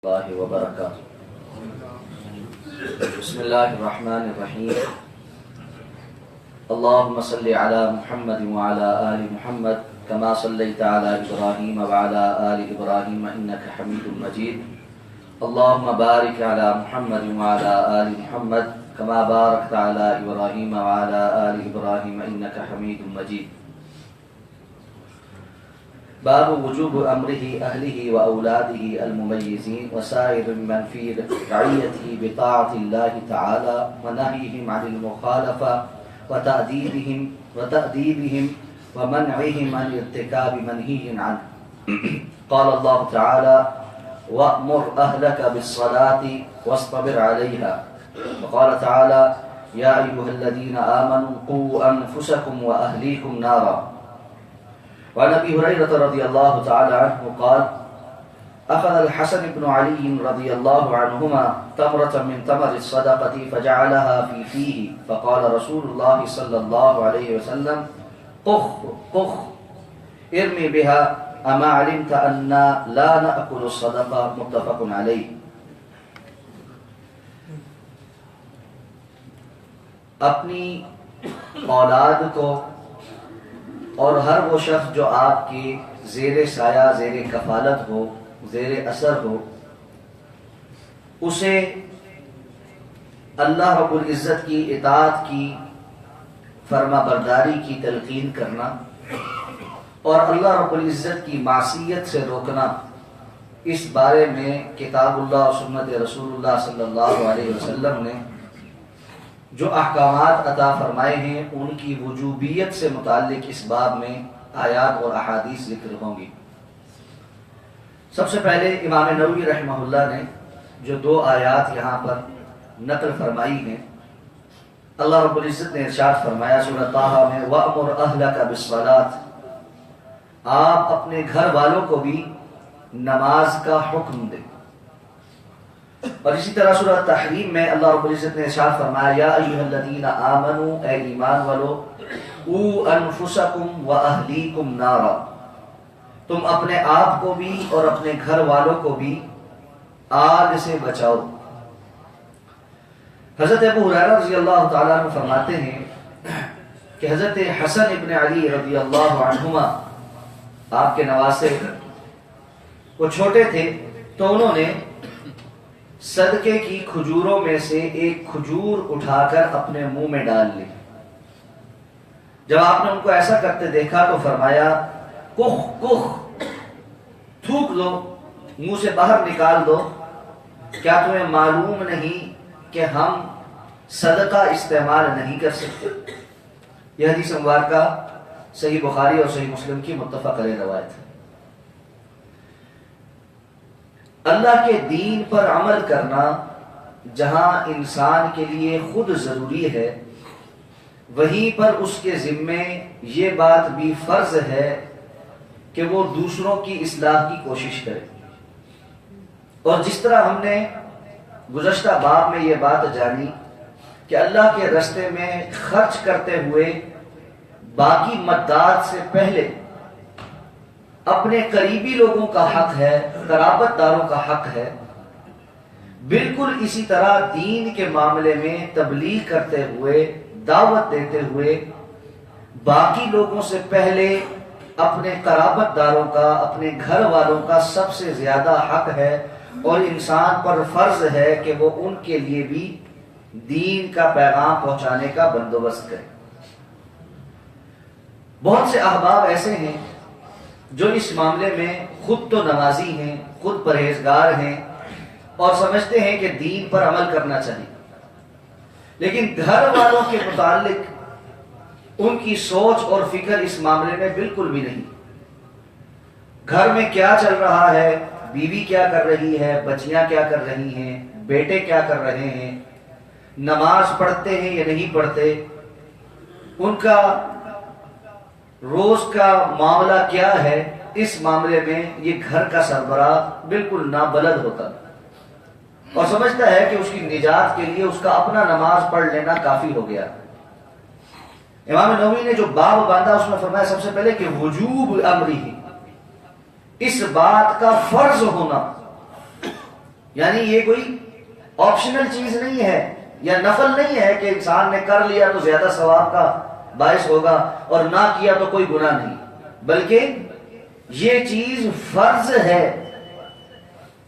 اللہ وبرکاتہ۔ بسم اللہ الرحمن الرحیم۔ اللہم صلی علی محمد وعلی آل محمد کما صلیت علی ابراہیم وعلی آل ابراہیم انک حمید مجید۔ اللہم بارک علی محمد وعلی آل محمد کما بارکت علی ابراہیم وعلی آل ابراہیم انک حمید مجید۔ باب وجوب امره اهله واولاده المميزين وسائر من في رعيته بطاعة الله تعالى ونهيهم عن المخالفة وتأديبهم ومنعهم عن ارتكاب منهي عنه. قال الله تعالى: وأمر أهلك بالصلاة واصطبر عليها. وقال تعالى: يا أيها الذين آمنوا قوا أنفسكم وأهليكم نارا. وعن ابي هريره رضي الله تعالى عنه قال: اخذ الحسن بن علي رضي الله عنهما تمره من تمر الصدقه فجعلها في فيه فقال رسول الله صلى الله عليه وسلم: قخ قخ ارمي بها اما علمت ان لا ناكل الصدقه. متفق عليه۔ اپنی اولاد کو اور ہر وہ شخص جو آپ کی زیر سایہ، زیر کفالت ہو، زیر اثر ہو، اسے اللہ رب العزت کی اطاعت کی، فرما برداری کی تلقین کرنا اور اللہ رب العزت کی معصیت سے روکنا، اس بارے میں کتاب اللہ و سنت رسول اللہ صلی اللہ علیہ وسلم نے جو احکامات عطا فرمائے ہیں ان کی وجوبیت سے متعلق اس باب میں آیات اور احادیث ذکر ہوں گی۔ سب سے پہلے امام نووی رحمہ اللہ نے جو دو آیات یہاں پر نقل فرمائی ہیں، اللہ رب العزت نے ارشاد فرمایا سورۃ طٰہٰ میں: وَأْمُرْ أَهْلَكَ بِالصَّلَاةِ، آپ اپنے گھر والوں کو بھی نماز کا حکم دیں۔ اور اسی طرح سورۃ تحریم میں اللہ رب العزت نے ارشاد فرمایا: یا ایھا الذین آمنوا، اے ایمان والو، قوا انفسکم واہلیکم نارا، تم اپنے آپ کو بھی اور اپنے گھر والوں کو بھی آگ سے بچاؤ۔ حضرت ابو ہریرہ رضی اللہ تعالیٰ عنہ فرماتے ہیں کہ حضرت حسن ابن علی رضی اللہ عنہما، آپ کے نواسے، وہ چھوٹے تھے تو انہوں نے صدقے کی کھجوروں میں سے ایک کھجور اٹھا کر اپنے منہ میں ڈال لی۔ جب آپ نے ان کو ایسا کرتے دیکھا تو فرمایا: کخ کخ، تھوک دو، منہ سے باہر نکال دو، کیا تمہیں معلوم نہیں کہ ہم صدقہ استعمال نہیں کر سکتے؟ یہ حدیث مبارکہ صحیح بخاری اور صحیح مسلم کی متفق علیہ روایت ہے۔ اللہ کے دین پر عمل کرنا جہاں انسان کے لیے خود ضروری ہے، وہیں پر اس کے ذمے یہ بات بھی فرض ہے کہ وہ دوسروں کی اصلاح کی کوشش کرے۔ اور جس طرح ہم نے گزشتہ باب میں یہ بات جانی کہ اللہ کے راستے میں خرچ کرتے ہوئے باقی مداد سے پہلے اپنے قریبی لوگوں کا حق ہے، قرابت داروں کا حق ہے، بالکل اسی طرح دین کے معاملے میں تبلیغ کرتے ہوئے، دعوت دیتے ہوئے باقی لوگوں سے پہلے اپنے قرابت داروں کا، اپنے گھر والوں کا سب سے زیادہ حق ہے، اور انسان پر فرض ہے کہ وہ ان کے لیے بھی دین کا پیغام پہنچانے کا بندوبست کرے۔ بہت سے احباب ایسے ہیں جو اس معاملے میں خود تو نمازی ہیں، خود پرہیزگار ہیں اور سمجھتے ہیں کہ دین پر عمل کرنا چاہیے، لیکن گھر والوں کے متعلق ان کی سوچ اور فکر اس معاملے میں بالکل بھی نہیں۔ گھر میں کیا چل رہا ہے، بیوی کیا کر رہی ہے، بچیاں کیا کر رہی ہیں، بیٹے کیا کر رہے ہیں، نماز پڑھتے ہیں یا نہیں پڑھتے، ان کا روز کا معاملہ کیا ہے، اس معاملے میں یہ گھر کا سربراہ بالکل نابلد ہوتا اور سمجھتا ہے کہ اس کی نجات کے لیے اس کا اپنا نماز پڑھ لینا کافی ہو گیا۔ امام نووی نے جو باب باندھا اس میں فرمایا سب سے پہلے کہ وجوب امرہ، اس بات کا فرض ہونا یعنی یہ کوئی آپشنل چیز نہیں ہے یا نفل نہیں ہے کہ انسان نے کر لیا تو زیادہ ثواب کا باعث ہوگا اور نہ کیا تو کوئی گناہ نہیں، بلکہ یہ چیز فرض ہے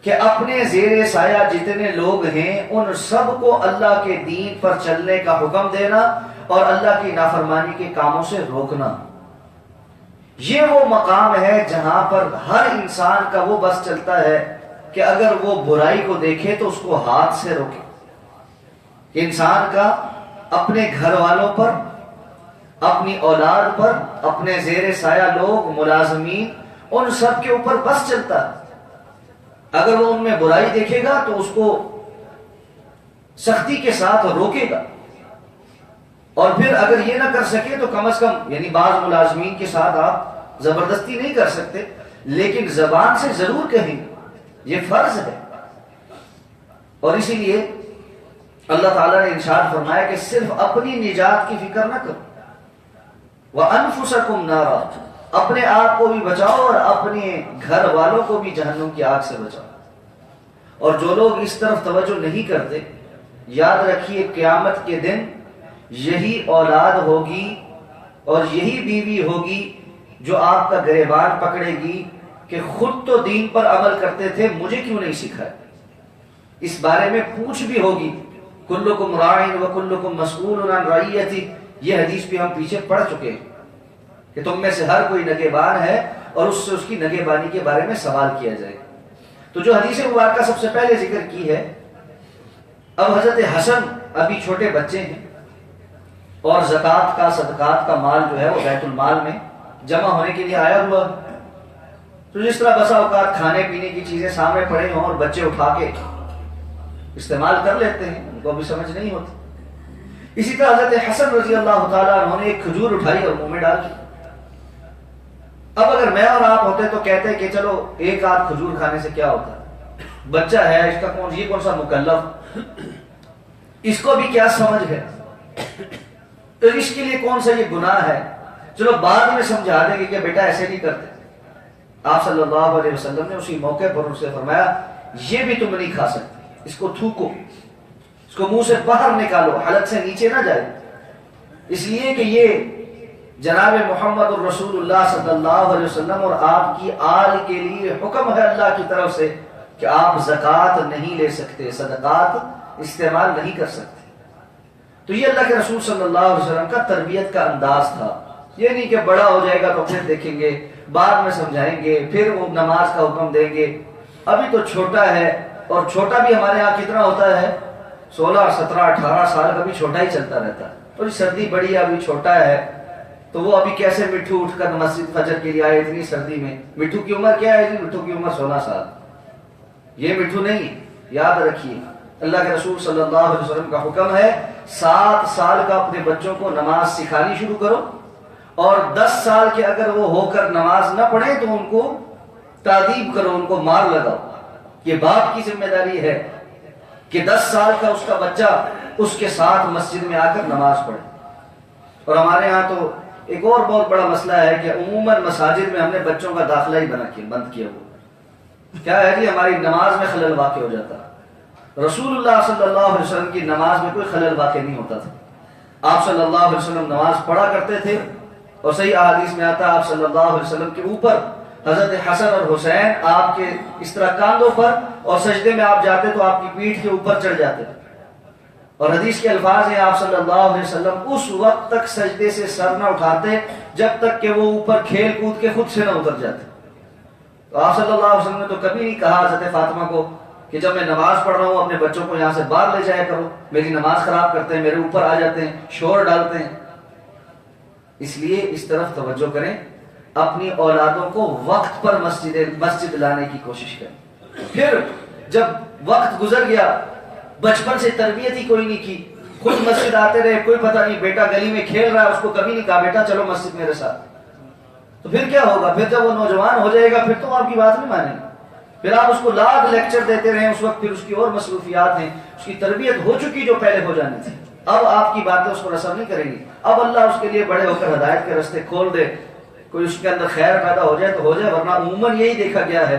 کہ اپنے زیر سایہ جتنے لوگ ہیں ان سب کو اللہ کے دین پر چلنے کا حکم دینا اور اللہ کی نافرمانی کے کاموں سے روکنا۔ یہ وہ مقام ہے جہاں پر ہر انسان کا وہ بس چلتا ہے کہ اگر وہ برائی کو دیکھے تو اس کو ہاتھ سے روکے۔ انسان کا اپنے گھر والوں پر، اپنی اولاد پر، اپنے زیر سایہ لوگ، ملازمین، ان سب کے اوپر بس چلتا ہے۔ اگر وہ ان میں برائی دیکھے گا تو اس کو سختی کے ساتھ روکے گا، اور پھر اگر یہ نہ کر سکے تو کم از کم، یعنی بعض ملازمین کے ساتھ آپ زبردستی نہیں کر سکتے لیکن زبان سے ضرور کہیں، یہ فرض ہے۔ اور اسی لیے اللہ تعالیٰ نے ارشاد فرمایا کہ صرف اپنی نجات کی فکر نہ کرو، وَأَنفُسَكُمْ نَارًا، اپنے آپ کو بھی بچاؤ اور اپنے گھر والوں کو بھی جہنم کی آگ سے بچاؤ۔ اور جو لوگ اس طرف توجہ نہیں کرتے، یاد رکھیے قیامت کے دن یہی اولاد ہوگی اور یہی بیوی ہوگی جو آپ کا گریبان پکڑے گی کہ خود تو دین پر عمل کرتے تھے، مجھے کیوں نہیں سکھایا۔ اس بارے میں پوچھ بھی ہوگی، کلکم راعٍ وکلکم مسئول عن رعیتہ، یہ حدیث بھی ہم پیچھے پڑھ چکے ہیں کہ تم میں سے ہر کوئی نگہبان ہے اور اس سے اس کی نگہبانی کے بارے میں سوال کیا جائے۔ تو جو حدیث مبارکہ سب سے پہلے ذکر کی ہے، اب حضرت حسن ابھی چھوٹے بچے ہیں اور زکوٰۃ کا، صدقات کا مال جو ہے وہ بیت المال میں جمع ہونے کے لیے آیا ہوا، تو جس طرح بسا اوقات کھانے پینے کی چیزیں سامنے پڑے ہوں اور بچے اٹھا کے استعمال کر لیتے ہیں، ان کو بھی سمجھ نہیں ہوتی۔ اسی طرح حضرت حسن رضی اللہ تعالیٰ عنہ نے ایک کھجور اٹھائی اور منہ میں ڈال دی۔ اب اگر میں اور آپ ہوتے تو کہتے کہ چلو ایک آدھ کھجور کھانے سے کیا ہوتا ہے، بچہ ہے، اس کا یہ کون سا مکلف، اس کو بھی کیا سمجھ ہے، تو اس کے لیے کون سا یہ گناہ ہے، چلو بعد میں سمجھا دیں گے کہ بیٹا ایسے نہیں کرتے۔ آپ صلی اللہ علیہ وسلم نے اسی موقع پر ان سے فرمایا یہ بھی تم نہیں کھا سکتے، اس کو تھوکو، اس کو منہ سے باہر نکالو، حلق سے نیچے نہ جائے، اس لیے کہ یہ جناب محمد الرسول اللہ صلی اللہ علیہ وسلم اور آپ کی آل کے لیے حکم ہے اللہ کی طرف سے کہ آپ زکوٰۃ نہیں لے سکتے، صدقات استعمال نہیں کر سکتے۔ تو یہ اللہ کے رسول صلی اللہ علیہ وسلم کا تربیت کا انداز تھا، یہ نہیں کہ بڑا ہو جائے گا تو پھر دیکھیں گے، بعد میں سمجھائیں گے، پھر وہ نماز کا حکم دیں گے، ابھی تو چھوٹا ہے، اور چھوٹا بھی ہمارے یہاں کتنا ہوتا ہے، 16 17 18 سال کا بھی چھوٹا ہی چلتا رہتا ہے، اور سردی بڑی ہے، ابھی چھوٹا ہے تو وہ ابھی کیسے مٹھو اٹھ کر مسجد فجر کے لیے آئے اتنی سردی میں، مٹھو کی عمر کیا ہے جی، مٹھو کی عمر 16 سال، یہ مٹھو نہیں، یاد رکھیے اللہ کے رسول صلی اللہ علیہ وسلم کا حکم ہے 7 سال کا اپنے بچوں کو نماز سکھانی شروع کرو، اور 10 سال کے اگر وہ ہو کر نماز نہ پڑھیں تو ان کو تعذیب کرو، ان کو مار لگاؤ۔ یہ باپ کی ذمہ داری ہے کہ 10 سال کا اس کا بچہ اس کے ساتھ مسجد میں آ کر نماز پڑھے۔ اور ہمارے ہاں تو ایک اور بہت بڑا مسئلہ ہے کہ عموماً مساجد میں ہم نے بچوں کا داخلہ ہی بند کیا ہوا، کیا ہے جی، ہماری نماز میں خلل واقع ہو جاتا۔ رسول اللہ صلی اللہ علیہ وسلم کی نماز میں کوئی خلل واقع نہیں ہوتا تھا، آپ صلی اللہ علیہ وسلم نماز پڑھا کرتے تھے، اور صحیح احادیث میں آتا آپ صلی اللہ علیہ وسلم کے اوپر حضرت حسن اور حسین آپ کے اس طرح کاندھوں پر، اور سجدے میں آپ جاتے تو آپ کی پیٹھ کے اوپر چڑھ جاتے، اور حدیث کے الفاظ ہیں آپ صلی اللہ علیہ وسلم اس وقت تک سجدے سے سر نہ اٹھاتے جب تک کہ وہ اوپر کھیل کود کے خود سے نہ اتر جاتے۔ تو آپ صلی اللہ علیہ وسلم نے تو کبھی نہیں کہا حضرت فاطمہ کو کہ جب میں نماز پڑھ رہا ہوں اپنے بچوں کو یہاں سے باہر لے جایا کرو، میری نماز خراب کرتے ہیں، میرے اوپر آ جاتے ہیں، شور ڈالتے ہیں۔ اس لیے اس طرف توجہ کریں، اپنی اولادوں کو وقت پر مسجد لانے کی کوشش کریں۔ پھر جب وقت گزر گیا، بچپن سے تربیت ہی کوئی نہیں کی، خود مسجد آتے رہے، کوئی پتہ نہیں، بیٹا گلی میں کھیل رہا ہے، اس کو کبھی نہیں کہا بیٹا چلو مسجد میرے ساتھ، تو پھر کیا ہوگا؟ پھر جب وہ نوجوان ہو جائے گا پھر تو آپ کی بات نہیں مانیں گے، پھر آپ اس کو لاکھ لیکچر دیتے رہیں، اس وقت پھر اس کی اور مصروفیات ہیں، اس کی تربیت ہو چکی جو پہلے ہو جانی تھی، اب آپ کی باتیں اس کو رسم نہیں کریں گی۔ اب اللہ اس کے لیے بڑے ہو کر ہدایت کے راستے کھول دے، کوئی اس کے اندر خیر پیدا ہو جائے تو ہو جائے، ورنہ عموماً یہی دیکھا گیا ہے